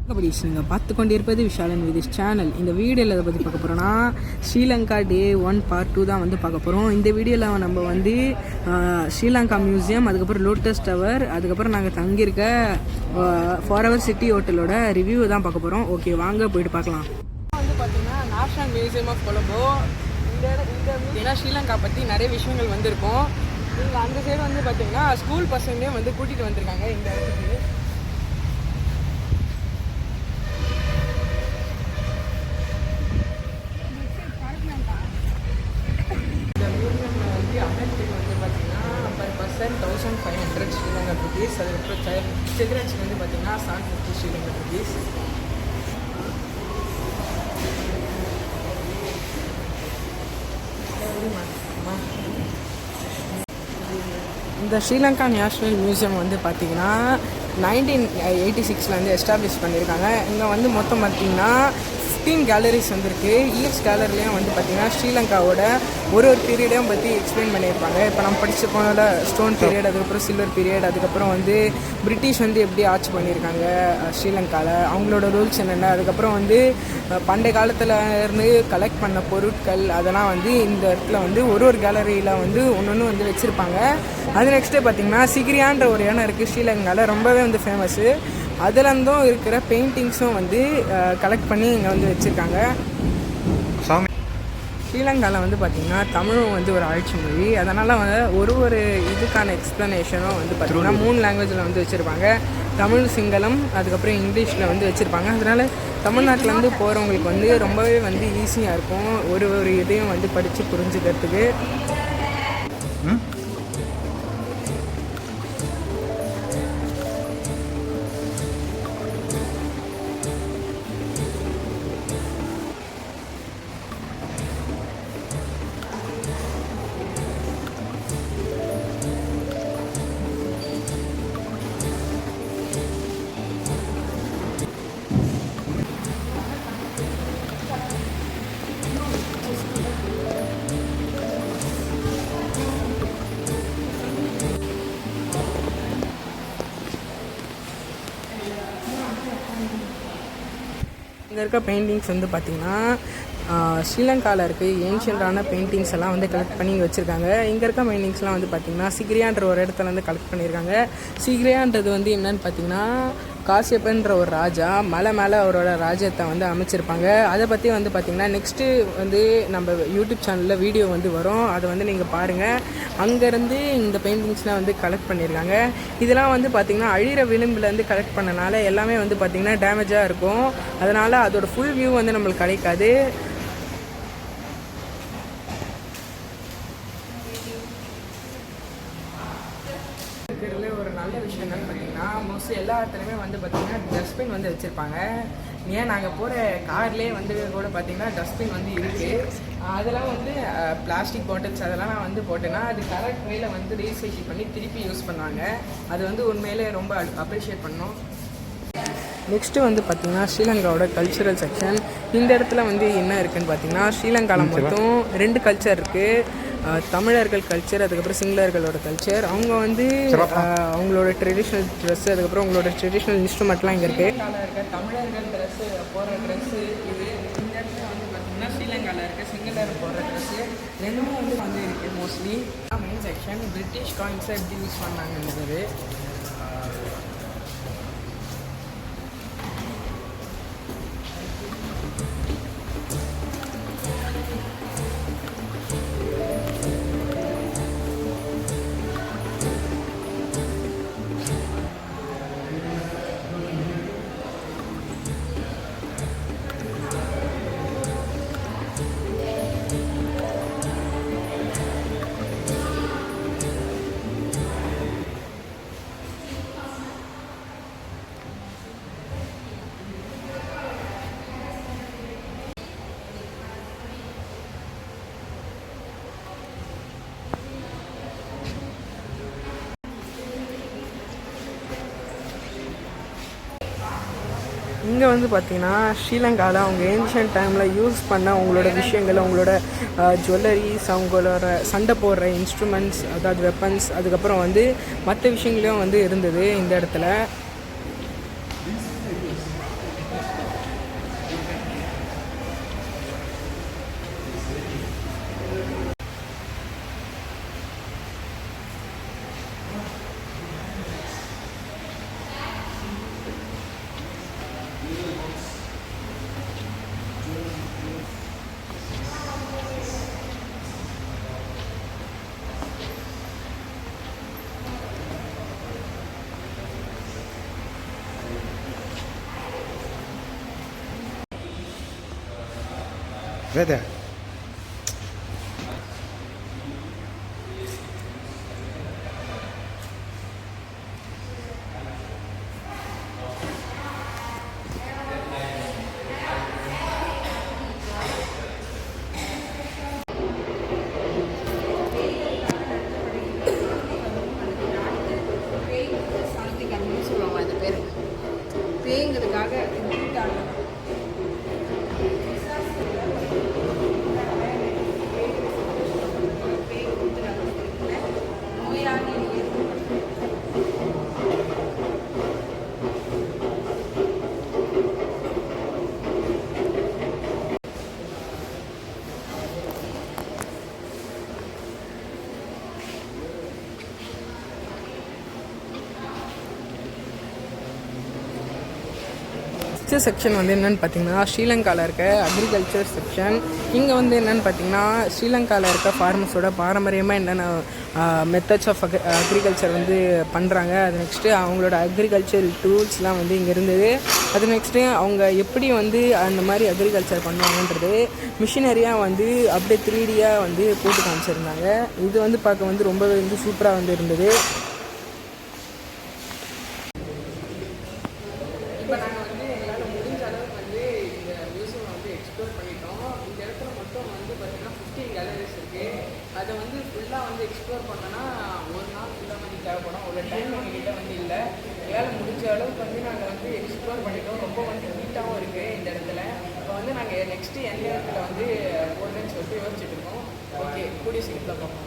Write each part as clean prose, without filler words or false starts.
நீங்கள் பார்த்து கொண்டு இருப்பது விஷாலன் வித் சேனல். இந்த வீடியோவில் எதை பற்றி பார்க்க போகிறோன்னா ஸ்ரீலங்கா Day 1 Part 2 தான் வந்து பார்க்க போகிறோம். இந்த வீடியோவில் நம்ம வந்து ஸ்ரீலங்கா மியூசியம், அதுக்கப்புறம் லோட்டஸ் டவர், அதுக்கப்புறம் நாங்கள் தங்கியிருக்க ஃபாரெவர் சிட்டி ஹோட்டலோட ரிவ்யூ தான் பார்க்க போகிறோம். ஓகே, வாங்க போயிட்டு பார்க்கலாம். வந்து பார்த்திங்கன்னா நேஷ்னல் மியூசியம் ஆஃப் கொலம்போ. இந்த ஸ்ரீலங்கா பற்றி நிறைய விஷயங்கள் வந்திருக்கும். நீங்கள் அந்த சைடு வந்து பார்த்திங்கன்னா ஸ்கூல் பசங்களே வந்து கூட்டிகிட்டு வந்திருக்காங்க இந்த இடத்துக்கு. $1,500 ஸ்ரீலங்கா ருபீஸ். அதுக்கப்புறம் சில்ட்ரன்ஸ்க்கு வந்து பார்த்தீங்கன்னா $750 ஸ்ரீலங்கா ருபீஸ். இந்த ஸ்ரீலங்கா நேஷ்னல் மியூசியம் வந்து பார்த்திங்கன்னா 1986 வந்து எஸ்டாப்ளிஷ் பண்ணியிருக்காங்க. இங்கே வந்து மொத்தம் பார்த்திங்கன்னா 15 கேலரிஸ் வந்துருக்கு. ஈச் கேலரிலையும் வந்து பார்த்திங்கன்னா ஸ்ரீலங்காவோட ஒரு பீரியடையும் பற்றி எக்ஸ்பிளைன் பண்ணியிருப்பாங்க. இப்போ நம்ம படித்து போனோட ஸ்டோன் பீரியட், அதுக்கப்புறம் சில்வர் பீரியட், அதுக்கப்புறம் வந்து பிரிட்டிஷ் வந்து எப்படி ஆட்சி பண்ணியிருக்காங்க ஸ்ரீலங்காவில், அவங்களோட ரூல்ஸ் என்னென்ன, அதுக்கப்புறம் வந்து பண்டைய காலத்தில் இருந்து கலெக்ட் பண்ண பொருட்கள், அதெல்லாம் வந்து இந்த இடத்துல வந்து ஒரு கேலரியில் வந்து ஒன்று வந்து வச்சுருப்பாங்க. அது நெக்ஸ்ட்டு பார்த்திங்கன்னா சிகிரியான்ற ஒரு இடம் இருக்குது ஸ்ரீலங்காவில், ரொம்பவே வந்து ஃபேமஸ்ஸு. அதுலேருந்தும் இருக்கிற பெயிண்டிங்ஸும் வந்து கலெக்ட் பண்ணி இங்கே வந்து வச்சுருக்காங்க. ஸ்ரீலங்காவில் வந்து பார்த்திங்கன்னா தமிழும் வந்து ஒரு ஆட்சி மொழி. அதனால் வந்து ஒரு இதுக்கான எக்ஸ்ப்ளனேஷனும் வந்து பார்த்திங்கன்னா 3 லாங்குவேஜில் வந்து வச்சுருப்பாங்க. தமிழ், சிங்களம், அதுக்கப்புறம் இங்கிலீஷில் வந்து வச்சுருப்பாங்க. அதனால் தமிழ்நாட்டிலேருந்து போகிறவங்களுக்கு வந்து ரொம்பவே வந்து ஈஸியாக இருக்கும் ஒரு இதையும் வந்து படித்து புரிஞ்சுக்கிறதுக்கு. இங்கே இருக்க பெயிண்டிங்ஸ் வந்து பார்த்திங்கன்னா ஸ்ரீலங்காவில் இருக்க ஏன்ஷியன்டான பெயிண்டிங்ஸ் எல்லாம் வந்து கலெக்ட் பண்ணி வச்சுருக்காங்க. இங்கே இருக்க பெயிண்டிங்ஸ்லாம் வந்து பார்த்திங்கன்னா சிகிரியான்ற ஒரு இடத்துல வந்து கலெக்ட் பண்ணியிருக்காங்க. சிகிரியான்றது வந்து என்னன்னு பார்த்திங்கன்னா காசியப்பன்ற ஒரு ராஜா மலை மேலே அவரோட ராஜ்யத்தை வந்து அமைச்சிருப்பாங்க. அதை பற்றி வந்து பார்த்திங்கன்னா நெக்ஸ்ட்டு வந்து நம்ம யூடியூப் சேனலில் வீடியோ வந்து வரும், அதை வந்து நீங்கள் பாருங்கள். அங்கேருந்து இந்த பெயிண்டிங்ஸ்லாம் வந்து கலெக்ட் பண்ணியிருக்காங்க. இதெல்லாம் வந்து பார்த்திங்கன்னா அழிகிற விளிம்புலேருந்து கலெக்ட் பண்ணனால எல்லாமே வந்து பார்த்திங்கன்னா டேமேஜாக இருக்கும். அதனால் அதோட ஃபுல் வியூ வந்து நம்மளுக்கு கிடைக்காது. ஒரு நல்ல விஷயம் என்னன்னு பார்த்தீங்கன்னா மோஸ்ட்லி எல்லா இடத்துலையுமே வந்து பார்த்திங்கன்னா டஸ்ட்பின் வந்து வச்சுருப்பாங்க. ஏன் நாங்கள் போகிற கார்லேயே வந்து கூட பார்த்திங்கன்னா டஸ்ட்பின் வந்து இருக்குது. அதெல்லாம் வந்து பிளாஸ்டிக் பாட்டில்ஸ் அதெல்லாம் நான் வந்து போட்டேன்னா அது கரெக்ட் வேயில் வந்து ரீசைக்கிள் பண்ணி திருப்பி யூஸ் பண்ணுவாங்க. அது வந்து உண்மையிலே ரொம்ப அப்ரிஷியேட் பண்ணோம். நெக்ஸ்ட்டு வந்து பார்த்திங்கன்னா ஸ்ரீலங்காவோட கல்ச்சுரல் செக்ஷன். இந்த இடத்துல வந்து என்ன இருக்குதுன்னு பார்த்திங்கன்னா ஸ்ரீலங்காவில் மொத்தம் 2 கல்ச்சர் இருக்குது. தமிழர்கள் கல்ச்சர், அதுக்கப்புறம் சிங்களர்களோட கல்ச்சர். அவங்க வந்து அவங்களோட ட்ரெடிஷ்னல் ட்ரெஸ்ஸு, அதுக்கப்புறம் அவங்களோட ட்ரெடிஷ்னல் இன்ஸ்ட்ருமெண்ட்லாம் இங்கே இருக்குது. இருக்க தமிழர்கள் ட்ரெஸ்ஸு போடுற ட்ரெஸ்ஸு இது. இந்த இடத்துல வந்து பார்த்திங்கன்னா ஸ்ரீலங்காவில் இருக்க சிங்களர் போடுற ட்ரெஸ்ஸு ரெண்டுமே வந்து இருக்குது மோஸ்ட்லி. மெயின் செக்ஷன் பிரிட்டிஷ் காயின்ஸை எப்படி யூஸ் பண்ணாங்கன்றது. இங்கே வந்து பார்த்திங்கன்னா ஸ்ரீலங்காவில் அவங்க ஏன்ஷியன்ட் டைமில் யூஸ் பண்ண அவங்களோட விஷயங்கள், அவங்களோட ஜுவல்லரிஸ், அவங்களோட சண்டை போடுற இன்ஸ்ட்ருமெண்ட்ஸ், அதாவது வெப்பன்ஸ், அதுக்கப்புறம் வந்து மற்ற விஷயங்களையும் வந்து இருந்தது இந்த இடத்துல. வேதா சொல்லுவாங்க அந்த பேர் பேய்ங்கிறதுக்காக நெக்ஸ்ட் செக்ஷன் வந்து என்னென்னு பார்த்தீங்கன்னா ஸ்ரீலங்காவில் இருக்க அக்ரிகல்ச்சர் செக்ஷன். இங்கே வந்து என்னென்னு பார்த்தீங்கன்னா ஸ்ரீலங்காவில் இருக்க ஃபார்மர்ஸோட பாரம்பரியமாக என்னென்ன மெத்தட்ஸ் ஆஃப் அக்ரிகல்ச்சர் வந்து பண்ணுறாங்க, அது நெக்ஸ்ட்டு அவங்களோட அக்ரிகல்ச்சர் டூல்ஸ்லாம் வந்து இங்கே இருந்தது. அது நெக்ஸ்ட்டு அவங்க எப்படி வந்து அந்த மாதிரி அக்ரிகல்ச்சர் பண்ணுவாங்கன்றது மிஷினரியாக வந்து அப்படியே 3Dயாக வந்து போட்டு காமிச்சிருந்தாங்க. இது வந்து பார்க்க வந்து ரொம்பவே வந்து சூப்பராக வந்து இருந்தது. இப்போ நாங்கள் வந்து எங்களால் முடிஞ்ச அளவுக்கு வந்து இந்த மியூசியம் வந்து எக்ஸ்ப்ளோர் பண்ணிட்டோம். இந்த இடத்துல மட்டும் வந்து பார்த்திங்கன்னா 15 கேலரிஸ் இருக்குது. அதை வந்து ஃபுல்லாக வந்து எக்ஸ்ப்ளோர் பண்ணோன்னா ஒரு நாள் ஃபுல்லாக வந்து தேவைப்படும். ஒரு டைம் எங்ககிட்ட வந்து இல்லை. எங்களால் முடிஞ்ச அளவுக்கு வந்து நாங்கள் வந்து எக்ஸ்ப்ளோர் பண்ணிட்டோம். ரொம்ப வந்து நீட்டாகவும் இருக்குது இந்த இடத்துல. இப்போ வந்து நாங்கள் நெக்ஸ்ட்டு எந்த இடத்துல வந்து போடுறேன்னு சொல்லிட்டு யோசிச்சுட்டு இருக்கோம். ஓகே, கூடிய சீக்கிரத்தில் பார்ப்போம்.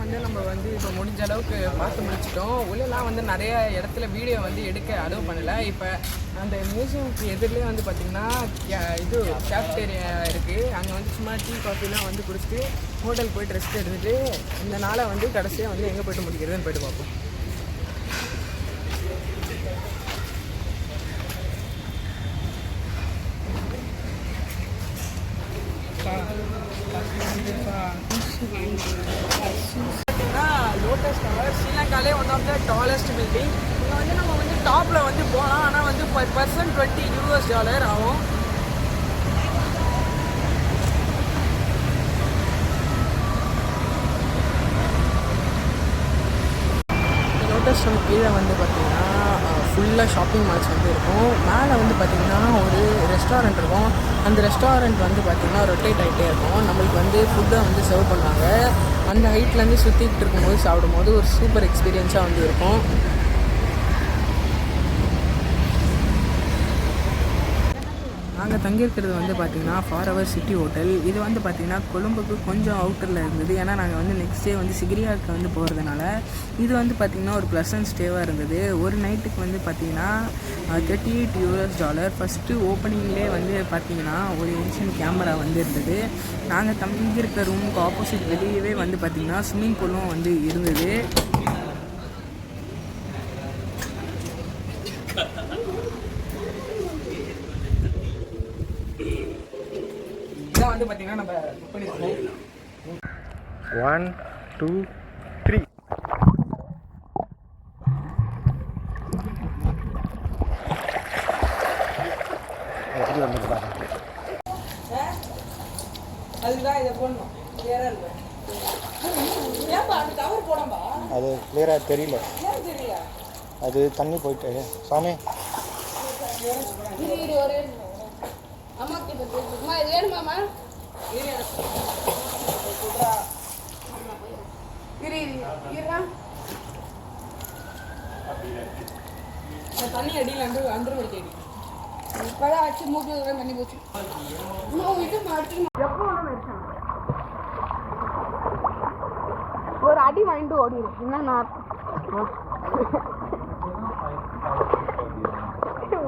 வந்து நம்ம வந்து இப்போ முடிஞ்ச அளவுக்கு பார்த்து முடிச்சிட்டோம். உள்ளெல்லாம் வந்து நிறைய இடத்துல வீடியோ வந்து எடுக்க அலோவ் பண்ணலை. இப்போ அந்த மியூசியமுக்கு எதிரிலே வந்து பார்த்திங்கன்னா இது கேஃப்டேரியா இருக்குது. அங்கே வந்து சும்மா டீ காஃபிலாம் வந்து குடிச்சிட்டு ஹோட்டல் போய்ட்டு ரெஸ்ட் எடுத்துகிட்டு இந்த நாளை வந்து கடைசியாக வந்து எங்கே போய்ட்டு முடிக்கிறதுன்னு போய்ட்டு பார்ப்போம். லோட்டஸ் டவர் ஸ்ரீலங்காலே one of the tallest building. இங்கே வந்து நம்ம வந்து டாப்பில் வந்து போகலாம். ஆனால் வந்து பர் பர்சன் $20 ஆகும். லோட்டஸ் டவர் கீழே வந்து பார்த்திங்கன்னா ஃபுல்லாக ஷாப்பிங் மால்ஸ் வந்து இருக்கும். மேலே வந்து பார்த்திங்கன்னா ஒரு ரெஸ்டாரண்ட் இருக்கும். அந்த ரெஸ்டாரண்ட் வந்து பார்த்திங்கன்னா ரொட்டேட் ஆகிட்டே இருக்கும். நம்மளுக்கு வந்து ஃபுட்டை வந்து சர்வ் பண்ணுவாங்க. அந்த ஹைட்லேருந்து சுற்றிக்கிட்டு இருக்கும்போது சாப்பிடும்போது ஒரு சூப்பர் எக்ஸ்பீரியன்ஸாக வந்து இருக்கும். நாங்கள் தங்கியிருக்கிறது வந்து பார்த்திங்கன்னா ஃபார்எவர் சிட்டி ஹோட்டல். இது வந்து பார்த்திங்கன்னா கொழும்புக்கு கொஞ்சம் அவுட்டரில் இருந்தது. ஏன்னா நாங்கள் வந்து நெக்ஸ்ட் டே வந்து சிகிரியாவுக்கு வந்து போகிறதுனால இது வந்து பார்த்திங்கன்னா ஒரு ப்ளசன்ட் ஸ்டேவாக இருந்தது. ஒரு நைட்டுக்கு வந்து பார்த்திங்கன்னா $38. ஃபஸ்ட்டு ஓப்பனிங்லேயே வந்து பார்த்திங்கன்னா ஒரு ஏன்ஷியன் கேமரா வந்து இருந்தது. நாங்கள் தங்கியிருக்க ரூமுக்கு ஆப்போசிட் வெளியவே வந்து பார்த்திங்கன்னா ஸ்விம்மிங் பூலும் வந்து இருந்தது. வந்து பார்த்தீங்கன்னா நம்ம புக் பண்ணிருக்கோம். 1 2 3 எப்படி வந்துருக்கா? அதுதான் இதை போடணும். கிளியராக இருக்கு. ஏன்பா அந்த கவர் போடம்பா? அது கிளியராக தெரியல. ஏன் தெரியல? அது தண்ணி போயிட்டு சாமி ஒரு அம்மாக்கு அம்மா இது வேணுமாம்மா? தண்ணி அடியில் அன்று வரைக்கும் இப்போதான் வச்சு மூட்டி தண்ணி போச்சு. ஒரு அடி வாங்கிட்டு ஓடிடும். என்ன நான்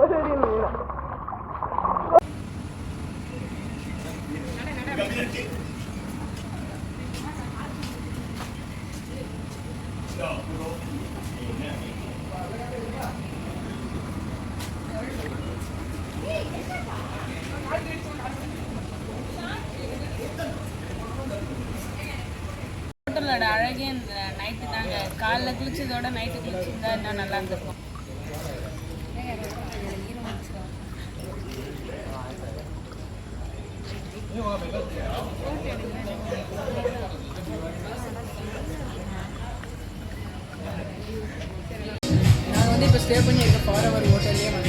ஒரு அடி வேணும். ஹோட்டலோட அழகே இந்த நைட்டு தாங்க காலைல குளிச்சதோட நைட்டு குளிச்சிருந்தா இன்னும் நல்லா இருந்திருக்கும். நாங்கள் வந்து இப்போ ஸ்டே பண்ணி இருக்க ஃபார் அவர் ஹோட்டல்லே வந்து